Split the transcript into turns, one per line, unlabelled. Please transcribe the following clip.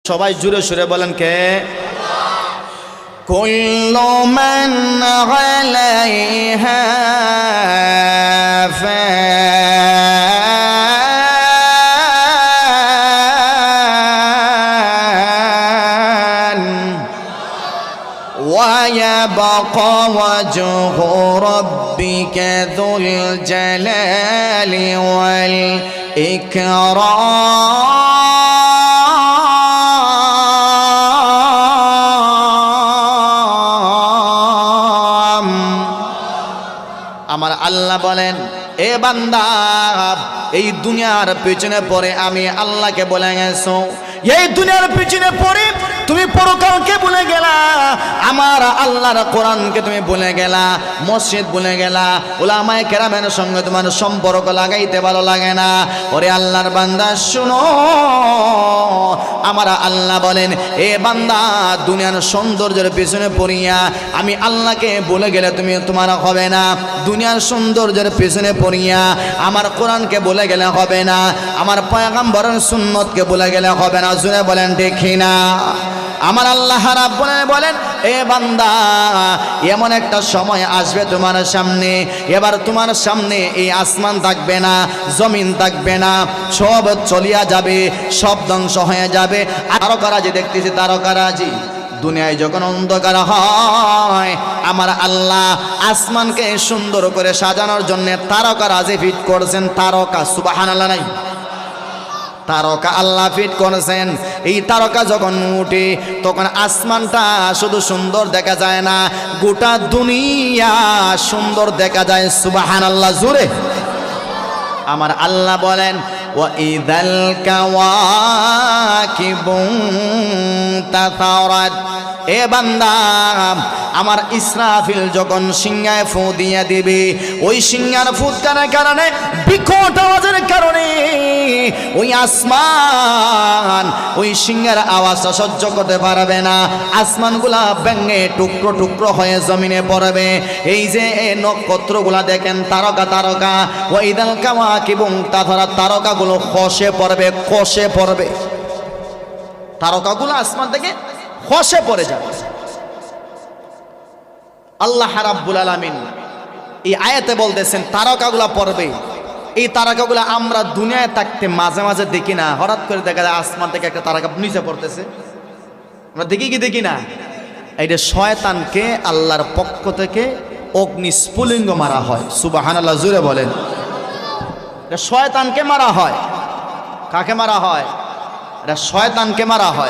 সবাই জুড়ে সুরে বলেন কে? কুল্লু মান আলাইহা ফান ওয়া ইয়াবকা ওয়াজহু রাব্বিকা যুল জালালি ওয়াল ইকরাম। আমার আল্লাহ বলেন, এ বান্দা, এই দুনিয়ার পেছনে পড়ে আমি আল্লাহকে বলে গেছো। এই দুনিয়ার পেছনে পড়ে তুমি পরকালকে ভুলে গেলা, আমার আল্লাহর কোরআনকে তুমি ভুলে গেলা, মসজিদ ভুলে গেলা, উলামায়ে কেরামের সঙ্গে তোমার সম্পর্ক লাগাইতে ভালো লাগে না। ওরে আল্লাহর বান্দা শুনো, আমার আল্লাহ বলেন, এ বান্দা, দুনিয়ার সৌন্দর্যের পেছনে পড়িয়া আমি আল্লাহকে ভুলে গেলে তুমি তোমার হবে না। দুনিয়ার সৌন্দর্যের পেছনে পড়িয়া আমার কোরআনকে ভুলে গেলে হবে না, আমার পয়গম্বরের সুন্নতকে ভুলে গেলে হবে না। জুড়ে বলেন ঠিক না? আমার আল্লাহ রাব্বুল আলামিন বলেন, এ বান্দা, এমন একটা সময় আসবে তোমার সামনে, এবার তোমার সামনে এই আসমান থাকবে না, জমিন থাকবে না, সব চলিয়া যাবে, সব ধ্বংস হয়ে যাবে। তারকারাজি দেখতেছি, তারকারাজি দুনিয়ায় যখন অন্ধকার হয়, আমার আল্লাহ আসমানকে সুন্দর করে সাজানোর জন্য তারকারাজি ফিট করছেন। তারকা, সুবহানাল্লাহ নাই? তারকা আল্লাহ ফিট করেছেন। এই তারকা যখন উঠে তখন আসমানটা শুধু সুন্দর দেখা যায় না, গোটা দুনিয়া সুন্দর দেখা যায়। সুবহানাল্লাহ জোরে। আমার আল্লাহ বলেন, ওয়া ইযাল কাওয়াকিবু তাসারাত। এ বান্দা, আমার ইসরাফিল যখন সিংহায় ফু দিয়ে দিবে, ওই সিংহার ফুৎকারের কারণে, বিকট আওয়াজের কারণে ওই আসমান ওই সিংহের আওয়াজটা সহ্য করতে পারবে না, আসমানগুলা ভেঙে টুকরো টুকরো হয়ে জমিনে পড়বে। এই যে নক্ষত্রগুলা দেখেন, তারকা তারকা, ওয়া ইযাল কাওয়াকিবু তাসারাত, তারকাগুলো খসে পড়বে, খসে পড়বে। তারকাগুলো আসমান থেকে খসে পড়ে যাবে। আল্লাহ রাব্বুল আলামিন এই আয়াতে বলতেছেন তারকাগুলা পড়বে। এই তারকাগুলা আমরা দুনিয়ায় থাকতে মাঝে মাঝে দেখি না, হঠাৎ করে দেখা যায় আসমান থেকে একটা তারকা নিচে পড়তেছে, আমরা দেখি কি দেখি না? এইটা শয়তানকে আল্লাহর পক্ষ থেকে অগ্নি স্ফুলিঙ্গ মারা হয়। সুবহানাল্লাহ জোরে বলেন। এটা শয়তানকে মারা হয়। কাকে মারা হয়? এটা শয়তানকে মারা হয়।